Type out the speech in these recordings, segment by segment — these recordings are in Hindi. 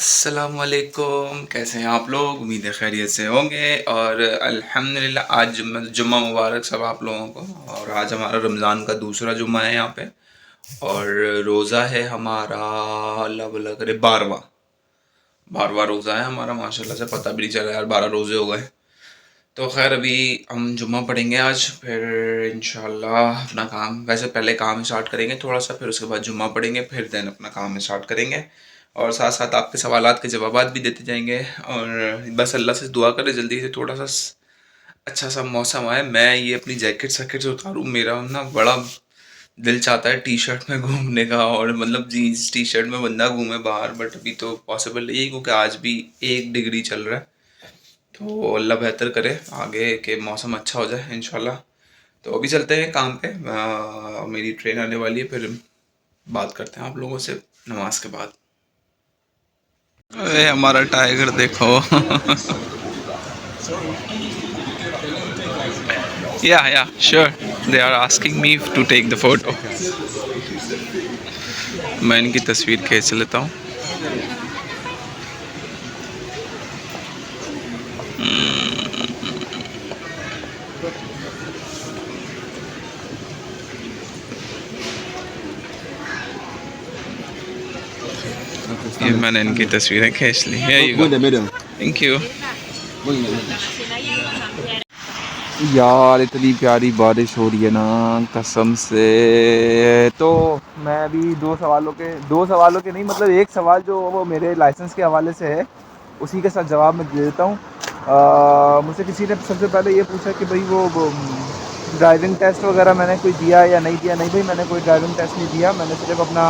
अस्सलामुअलैकुम, कैसे हैं आप लोग। उम्मीद है खैरियत से होंगे और अल्हम्दुलिल्लाह आज जुम्मा मुबारक सब आप लोगों को। और आज हमारा रमज़ान का दूसरा जुम्मा है यहाँ पे और रोज़ा है हमारा, अल्लाह भला करे, 12वां रोज़ा है हमारा। माशाल्लाह से पता भी नहीं चला यार 12 रोज़े हो गए। तो खैर अभी हम जुम्मा पढ़ेंगे आज, फिर इंशाल्लाह अपना काम, वैसे पहले काम स्टार्ट करेंगे थोड़ा सा, फिर उसके बाद जुम्मा पढ़ेंगे, फिर देन अपना काम स्टार्ट करेंगे और साथ साथ आपके सवालात के जवाबात भी देते जाएंगे। और बस अल्लाह से दुआ करें जल्दी से थोड़ा सा अच्छा सा मौसम आए, मैं ये अपनी जैकेट सैकेट से उतारूँ। मेरा ना बड़ा दिल चाहता है टी शर्ट में घूमने का, और मतलब जीन्स टी शर्ट में बंदा घूमे बाहर, बट अभी तो पॉसिबल नहीं है क्योंकि आज भी 1 डिग्री चल रहा है। तो अल्लाह बेहतर करे, आगे के मौसम अच्छा हो जाए इंशाल्लाह। तो अभी चलते हैं काम पे, मेरी ट्रेन आने वाली है, फिर बात करते हैं आप लोगों से नमाज के बाद। अरे हमारा टाइगर देखो। Yeah sure, they are asking me to take the photo. मैं इनकी तस्वीर खींच लेता हूँ। ये मैंने इनकी तस्वीरें खींच ली है। थैंक यू यार, इतनी प्यारी बारिश हो रही है ना कसम से। तो मैं अभी दो सवालों के नहीं, मतलब एक सवाल जो वो मेरे लाइसेंस के हवाले से है उसी के साथ जवाब मैं दे देता हूँ। मुझसे किसी ने सबसे पहले ये पूछा कि भाई वो ड्राइविंग टेस्ट वगैरह मैंने कोई दिया या नहीं दिया। नहीं भाई, मैंने कोई ड्राइविंग टेस्ट नहीं दिया। मैंने सिर्फ अपना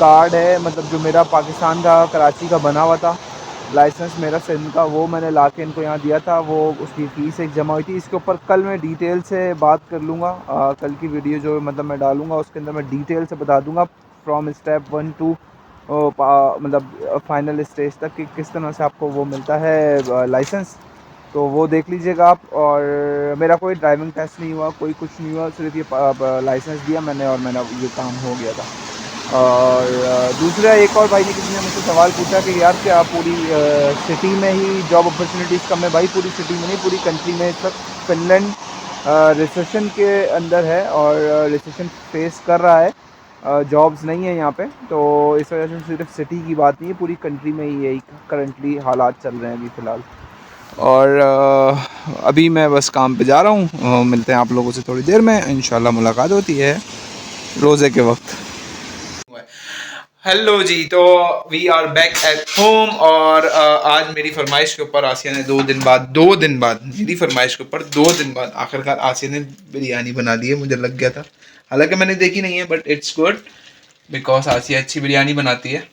कार्ड है, मतलब जो मेरा पाकिस्तान का कराची का बना हुआ था लाइसेंस मेरा सिंध का, वो मैंने ला के इनको यहाँ दिया था। वो उसकी फ़ीस एक जमा हुई थी। इसके ऊपर कल मैं डिटेल से बात कर लूँगा। कल की वीडियो जो मतलब मैं डालूँगा उसके अंदर मैं डिटेल से बता दूँगा फ्रॉम स्टेप 1 टू मतलब फाइनल स्टेज तक कि किस तरह से आपको वो मिलता है लाइसेंस। तो वो देख लीजिएगा आप। और मेरा कोई ड्राइविंग टेस्ट नहीं हुआ, कोई कुछ नहीं हुआ, सिर्फ ये लाइसेंस दिया मैंने और मेरा ये काम हो गया था। और दूसरा एक और भाई ने किसी ने मुझसे सवाल पूछा कि यार क्या पूरी सिटी में ही जॉब अपॉर्चुनिटीज़ कम है। भाई पूरी सिटी में नहीं, पूरी कंट्री में इस वक्त फिनलैंड रिसेशन के अंदर है और रिसेशन फेस कर रहा है। जॉब्स नहीं है यहाँ पे, तो इस वजह से सिर्फ सिटी की बात नहीं है, पूरी कंट्री में ही यही करंटली हालात चल रहे हैं अभी फ़िलहाल। और अभी मैं बस काम पे जा रहा हूँ। मिलते हैं आप लोगों से थोड़ी देर में, इंशाल्लाह मुलाकात होती है रोज़े के वक्त। हेलो जी, तो we are back at home. और आज मेरी फरमाइश के ऊपर आसिया ने 2 दिन बाद मेरी फरमाइश के ऊपर 2 दिन बाद आखिरकार आसिया ने बिरयानी बना दी है। मुझे लग गया था, हालांकि मैंने देखी नहीं है, बट इट्स गुड बिकॉज आसिया अच्छी बिरयानी बनाती है।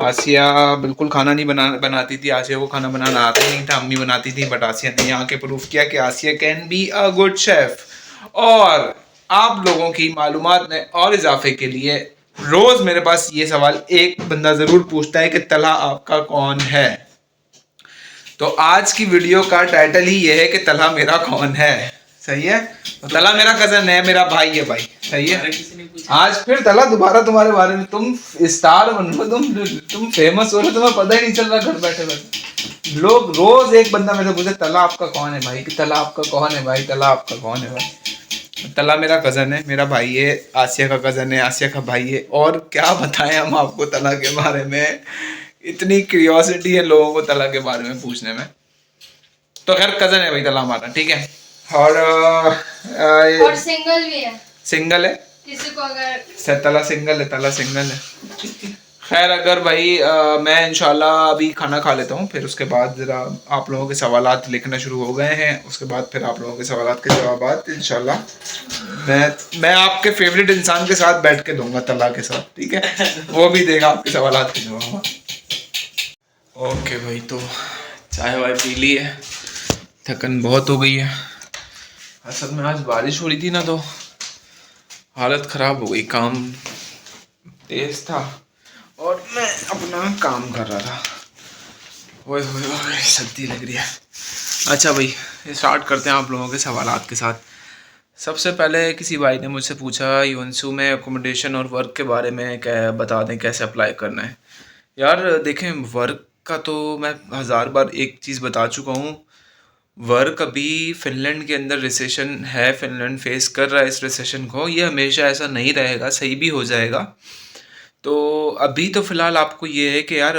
आसिया बिल्कुल खाना नहीं बनाती थी, आसिया को खाना बनाना आता ही नहीं था, अम्मी बनाती थी। बट आसिया ने यहाँ के प्रूफ किया कि Asiya can be a good chef. और आप लोगों की मालूमात में और इजाफे के लिए रोज मेरे पास ये सवाल एक बंदा जरूर पूछता है कि तला आपका कौन है। तो आज की वीडियो का टाइटल ही ये है कि तला मेरा कौन है। सही है, तो तला मेरा कजन है, मेरा भाई है भाई। सही है। आज फिर तला दोबारा तुम्हारे बारे में, तुम स्टार बन रहे हो, तुम फेमस हो रहे हो, तुम्हें पता ही नहीं चल रहा घर बैठे बैठे। लोग रोज एक बंदा मेरे से पूछे तला आपका कौन है भाई, तला आपका कौन है भाई, तला आपका कौन है भाई। तला मेरा कज़न है, मेरा भाई है, आसिया का कज़न है, आसिया का भाई है। और क्या बताएं हम आपको तला के बारे में, इतनी क्यूरियोसिटी है लोगों को तला के बारे में पूछने में। तो खैर कज़न है भाई तला हमारा, ठीक है। और सिंगल भी है, सिंगल है, किसी को अगर तला सिंगल है, तला सिंगल है। खैर अगर भाई मैं इंशाल्लाह अभी खाना खा लेता हूँ, फिर उसके बाद ज़रा आप लोगों के सवालात लिखना शुरू हो गए हैं, उसके बाद फिर आप लोगों के सवालात के जवाबात इंशाल्लाह मैं आपके फेवरेट इंसान के साथ बैठ के दूंगा, तला के साथ, ठीक है। वो भी देगा आपके सवालात के जवाब। ओके भाई, तो चाय वाय पी ली है, थकन बहुत हो गई है। असल में आज बारिश हो रही थी ना, तो हालत ख़राब हो गई, काम तेज़ था और मैं अपना काम कर रहा था। ओए होए होए, सर्दी लग रही है। अच्छा भाई, स्टार्ट करते हैं आप लोगों के सवालात के साथ। सबसे पहले किसी भाई ने मुझसे पूछा यूएनसू में अकोमोडेशन और वर्क के बारे में क्या बता दें, कैसे अप्लाई करना है। यार देखें, वर्क का तो मैं हज़ार बार एक चीज़ बता चुका हूँ। वर्क अभी फ़िनलैंड के अंदर रिसेशन है, फ़िनलैंड फेस कर रहा है इस रिसेशन को। ये हमेशा ऐसा नहीं रहेगा, सही भी हो जाएगा। तो अभी तो फ़िलहाल आपको ये है कि यार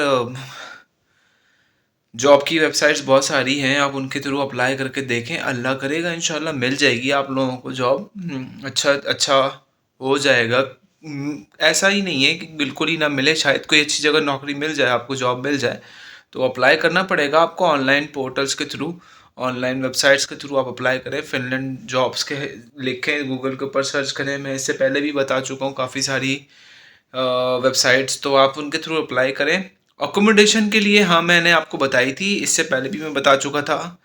जॉब की वेबसाइट्स बहुत सारी हैं, आप उनके थ्रू अप्लाई करके देखें, अल्लाह करेगा इंशाल्लाह मिल जाएगी आप लोगों को जॉब। अच्छा अच्छा हो जाएगा। ऐसा ही नहीं है कि बिल्कुल ही ना मिले, शायद कोई अच्छी जगह नौकरी मिल जाए, आपको जॉब मिल जाए। तो अप्लाई करना पड़ेगा आपको ऑनलाइन पोर्टल्स के थ्रू, ऑनलाइन वेबसाइट्स के थ्रू आप अप्लाई करें। फिनलैंड जॉब्स के लिखें, गूगल के ऊपर सर्च करें। मैं इससे पहले भी बता चुका हूँ काफ़ी सारी वेबसाइट्स, तो आप उनके थ्रू अप्लाई करें। अकोमोडेशन के लिए हाँ मैंने आपको बताई थी, इससे पहले भी मैं बता चुका था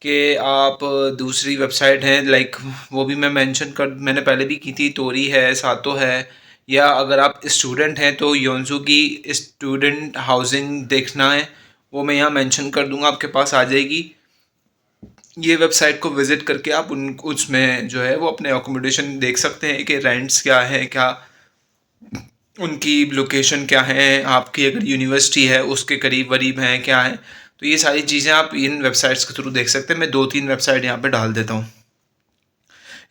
कि आप दूसरी वेबसाइट है लाइक, वो भी मैं मेंशन कर, मैंने पहले भी की थी, तोरी है, सातो है, या अगर आप स्टूडेंट हैं तो योंजू की स्टूडेंट हाउसिंग देखना है, वो मैं यहाँ मेंशन कर दूंगा, आपके पास आ जाएगी। ये वेबसाइट को विज़िट करके आप उन उसमें जो है वो अपने अकोमोडेशन देख सकते हैं कि रेंट्स क्या है, क्या उनकी लोकेशन क्या है, आपकी अगर यूनिवर्सिटी है उसके करीब वरीब हैं क्या है। तो ये सारी चीज़ें आप इन वेबसाइट्स के थ्रू देख सकते हैं। मैं 2-3 वेबसाइट यहाँ पे डाल देता हूँ,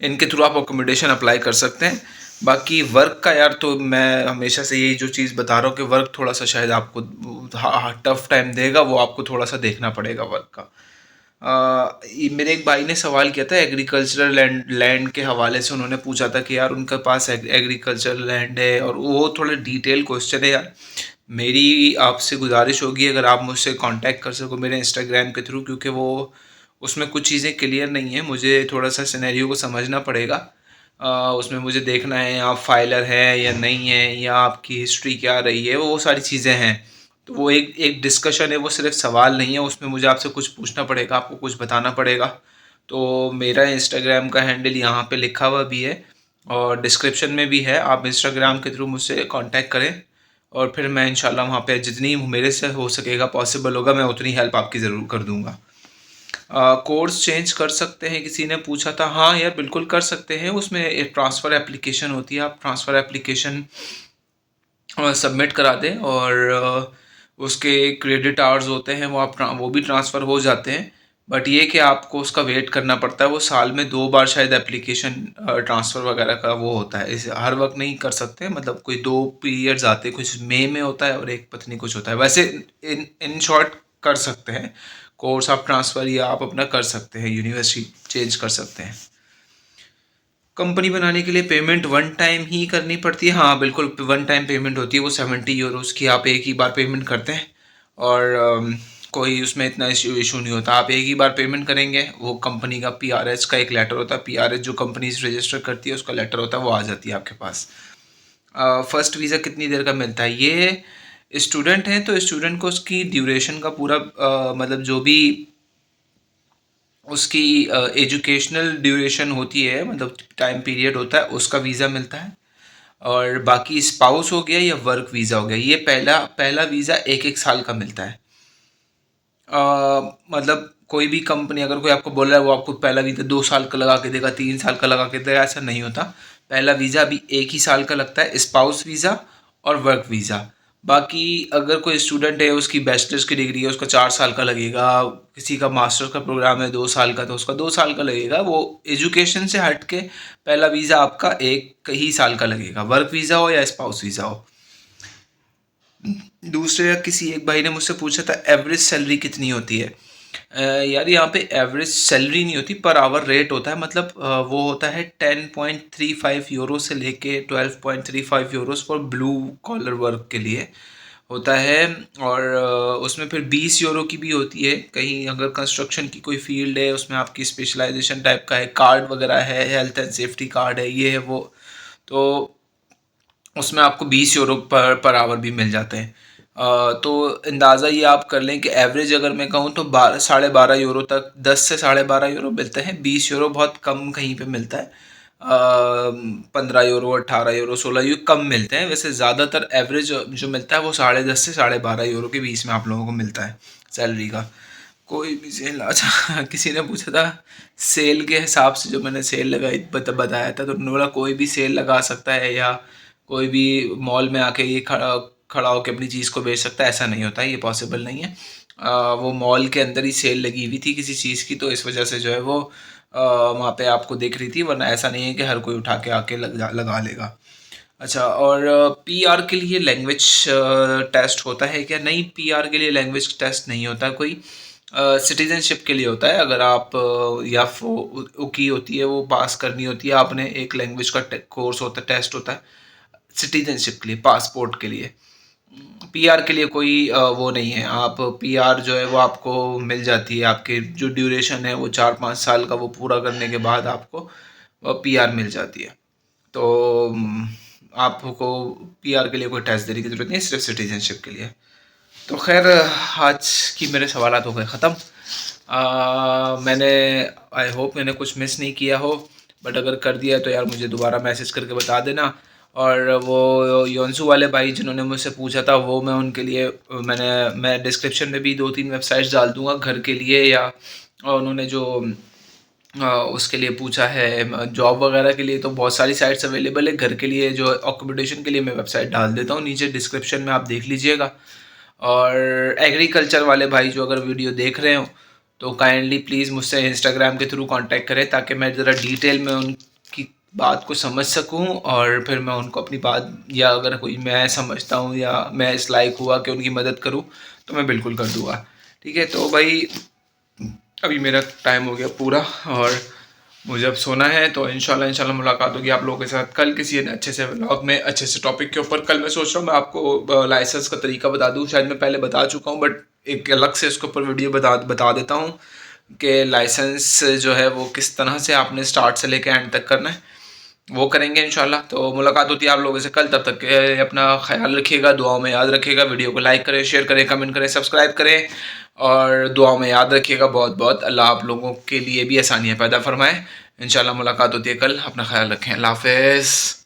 इनके थ्रू आप अकोमोडेशन अप्लाई कर सकते हैं। बाकी वर्क का यार, तो मैं हमेशा से यही जो चीज़ बता रहा हूँ कि वर्क थोड़ा सा शायद आपको टफ टाइम देगा, वो आपको थोड़ा सा देखना पड़ेगा वर्क का। मेरे एक भाई ने सवाल किया था एग्रीकल्चरल लैंड के हवाले से, उन्होंने पूछा था कि यार उनके पास एग्रीकल्चरल लैंड है, और वो थोड़े डिटेल क्वेश्चन है यार। मेरी आपसे गुजारिश होगी अगर आप मुझसे कांटेक्ट कर सको मेरे इंस्टाग्राम के थ्रू, क्योंकि वो उसमें कुछ चीज़ें क्लियर नहीं है, मुझे थोड़ा सा सिनेरियो को समझना पड़ेगा। उसमें मुझे देखना है आप फाइलर हैं या नहीं है, या आपकी हिस्ट्री क्या रही है, वो सारी चीज़ें हैं। तो वो एक एक डिस्कशन है, वो सिर्फ सवाल नहीं है, उसमें मुझे आपसे कुछ पूछना पड़ेगा, आपको कुछ बताना पड़ेगा। तो मेरा इंस्टाग्राम का हैंडल यहाँ पे लिखा हुआ भी है और डिस्क्रिप्शन में भी है, आप इंस्टाग्राम के थ्रू मुझसे कांटेक्ट करें, और फिर मैं इंशाल्लाह वहाँ पे जितनी मेरे से हो सकेगा, पॉसिबल होगा, मैं उतनी हेल्प आपकी ज़रूर कर दूँगा। कोर्स चेंज कर सकते हैं, किसी ने पूछा था। हाँ यार बिल्कुल कर सकते हैं, उसमें एक ट्रांसफ़र एप्लीकेशन होती है, आप ट्रांसफ़र एप्लीकेशन सबमिट करा दें, और उसके क्रेडिट आवर्स होते हैं, वो आप वो भी ट्रांसफ़र हो जाते हैं। बट ये कि आपको उसका वेट करना पड़ता है, वो साल में 2 बार शायद एप्लीकेशन ट्रांसफ़र वगैरह का वो होता है, इसे हर वक्त नहीं कर सकते, मतलब कोई 2 पीरियड्स आते हैं, कुछ मई में होता है और एक पता नहीं कुछ होता है। वैसे इन शॉर्ट कर सकते हैं कोर्स आप ट्रांसफ़र, या आप अपना कर सकते हैं, यूनिवर्सिटी चेंज कर सकते हैं। कंपनी बनाने के लिए पेमेंट वन टाइम ही करनी पड़ती है, हाँ बिल्कुल वन टाइम पेमेंट होती है, वो 70 यूरोज़ की आप एक ही बार पेमेंट करते हैं, और कोई उसमें इतना इशू नहीं होता। आप एक ही बार पेमेंट करेंगे, वो कंपनी का पीआरएस का एक लेटर होता है, पीआरएस जो कंपनी रजिस्टर करती है उसका लेटर होता है, वो आ जाती है आपके पास। फर्स्ट वीज़ा कितनी देर का मिलता है, ये स्टूडेंट हैं तो स्टूडेंट को उसकी ड्यूरेशन का पूरा मतलब जो भी उसकी एजुकेशनल ड्यूरेशन होती है, मतलब टाइम पीरियड होता है, उसका वीज़ा मिलता है। और बाकी स्पाउस हो गया या वर्क वीज़ा हो गया, ये पहला पहला वीज़ा 1-1 साल का मिलता है। मतलब कोई भी कंपनी अगर कोई आपको बोल रहा है वो आपको पहला वीज़ा 2 साल का लगा के देगा, 3 साल का लगा के देगा, ऐसा नहीं होता। पहला वीज़ा अभी 1 ही साल का लगता है, स्पाउस वीज़ा और वर्क वीज़ा। बाकी अगर कोई स्टूडेंट है, उसकी बैचलर्स की डिग्री है, उसका 4 साल का लगेगा। किसी का मास्टर्स का प्रोग्राम है 2 साल का, तो उसका 2 साल का लगेगा। वो एजुकेशन से हट के पहला वीज़ा आपका 1 ही साल का लगेगा, वर्क वीज़ा हो या स्पाउस वीज़ा हो। दूसरे किसी एक भाई ने मुझसे पूछा था एवरेज सैलरी कितनी होती है। यार यहाँ पे एवरेज सैलरी नहीं होती, पर आवर रेट होता है, मतलब वो होता है 10.35 यूरो से लेके 12.35 euros for blue collar work के लिए होता है। और उसमें फिर 20 यूरो की भी होती है, कहीं अगर कंस्ट्रक्शन की कोई फील्ड है, उसमें आपकी स्पेशलाइजेशन टाइप का है, कार्ड वगैरह है, हेल्थ एंड सेफ्टी कार्ड है, ये है वो, तो उसमें आपको 20 यूरो पर आवर भी मिल जाते हैं। तो अंदाज़ा ये आप कर लें कि एवरेज अगर मैं कहूँ तो 12 साढ़े 12 यूरो तक, 10 से 12.5 यूरो मिलते हैं। 20 यूरो बहुत कम कहीं पे मिलता है। 15 यूरो, 18 यूरो, 16 यूरो कम मिलते हैं। वैसे ज़्यादातर एवरेज जो मिलता है वो 10.5 से 12.5 यूरो के बीच में आप लोगों को मिलता है सैलरी का। कोई भी सेल, अच्छा किसी ने पूछा था सेल के हिसाब से, जो मैंने सेल लगाई बताया था, तो उन्होंने बोला कोई भी सेल लगा सकता है, या कोई भी मॉल में आके ये खड़ा खड़ा होकर अपनी चीज़ को बेच सकता है, ऐसा नहीं होता है, ये पॉसिबल नहीं है। वो मॉल के अंदर ही सेल लगी हुई थी किसी चीज़ की, तो इस वजह से जो है वो वहाँ पे आपको दिख रही थी, वरना ऐसा नहीं है कि हर कोई उठा के आके लगा लेगा। अच्छा, और पीआर के लिए लैंग्वेज टेस्ट होता है क्या? नहीं, पीआर के लिए लैंग्वेज टेस्ट नहीं होता कोई, सिटीजनशिप के लिए होता है। अगर आप या उकी होती है वो पास करनी होती है आपने, एक लैंग्वेज का कोर्स होता है, टेस्ट होता है सिटीजनशिप के लिए, पासपोर्ट के लिए। पीआर के लिए कोई वो नहीं है। आप पीआर जो है वो आपको मिल जाती है, आपके जो ड्यूरेशन है वो 4-5 साल का, वो पूरा करने के बाद आपको पीआर मिल जाती है। तो आपको पीआर के लिए कोई टेस्ट देने की ज़रूरत नहीं है, सिर्फ सिटीजनशिप के लिए। तो खैर, आज की मेरे सवालात हो गए ख़त्म। मैंने आई होप मैंने कुछ मिस नहीं किया हो, बट अगर कर दिया तो यार मुझे दोबारा मैसेज करके बता देना। और वो योंसू वाले भाई जिन्होंने मुझसे पूछा था, वो मैं उनके लिए मैं डिस्क्रिप्शन में भी 2-3 वेबसाइट्स डाल दूँगा घर के लिए, या उन्होंने जो उसके लिए पूछा है जॉब वगैरह के लिए, तो बहुत सारी साइट्स अवेलेबल है। घर के लिए जो ऑक्यूपेशन के लिए मैं वेबसाइट डाल देता हूँ नीचे डिस्क्रिप्शन में, आप देख लीजिएगा। और एग्रीकल्चर वाले भाई जो अगर वीडियो देख रहे हो तो काइंडली प्लीज़ मुझसे इंस्टाग्राम के थ्रू कांटेक्ट करें, ताकि मैं ज़रा डिटेल में उनकी बात को समझ सकूं, और फिर मैं उनको अपनी बात, या अगर कोई मैं समझता हूं या मैं इस लायक हुआ कि उनकी मदद करूं, तो मैं बिल्कुल कर दूंगा। ठीक है, तो भाई अभी मेरा टाइम हो गया पूरा और मुझे अब सोना है। तो इंशाल्लाह मुलाकात होगी आप लोगों के साथ कल किसी अच्छे से व्लॉग में, अच्छे से टॉपिक के ऊपर। कल मैं सोच रहा हूँ मैं आपको लाइसेंस का तरीका बता दूँ, शायद मैं पहले बता चुका हूँ, बट एक अलग से इसके ऊपर वीडियो बता देता हूँ कि लाइसेंस जो है वो किस तरह से आपने स्टार्ट से लेकर एंड तक करना है, वो करेंगे इंशाल्लाह। तो मुलाकात होती है आप लोगों से कल, तब तक अपना ख्याल रखिएगा, दुआओं में याद रखिएगा। वीडियो को लाइक करें, शेयर करें, कमेंट करें, सब्सक्राइब करें, और दुआओं में याद रखिएगा बहुत बहुत। अल्लाह आप लोगों के लिए भी आसानियाँ पैदा फरमाए। इंशाल्लाह मुलाकात होती है कल, अपना ख्याल रखें, अल्लाह हाफ़िज़।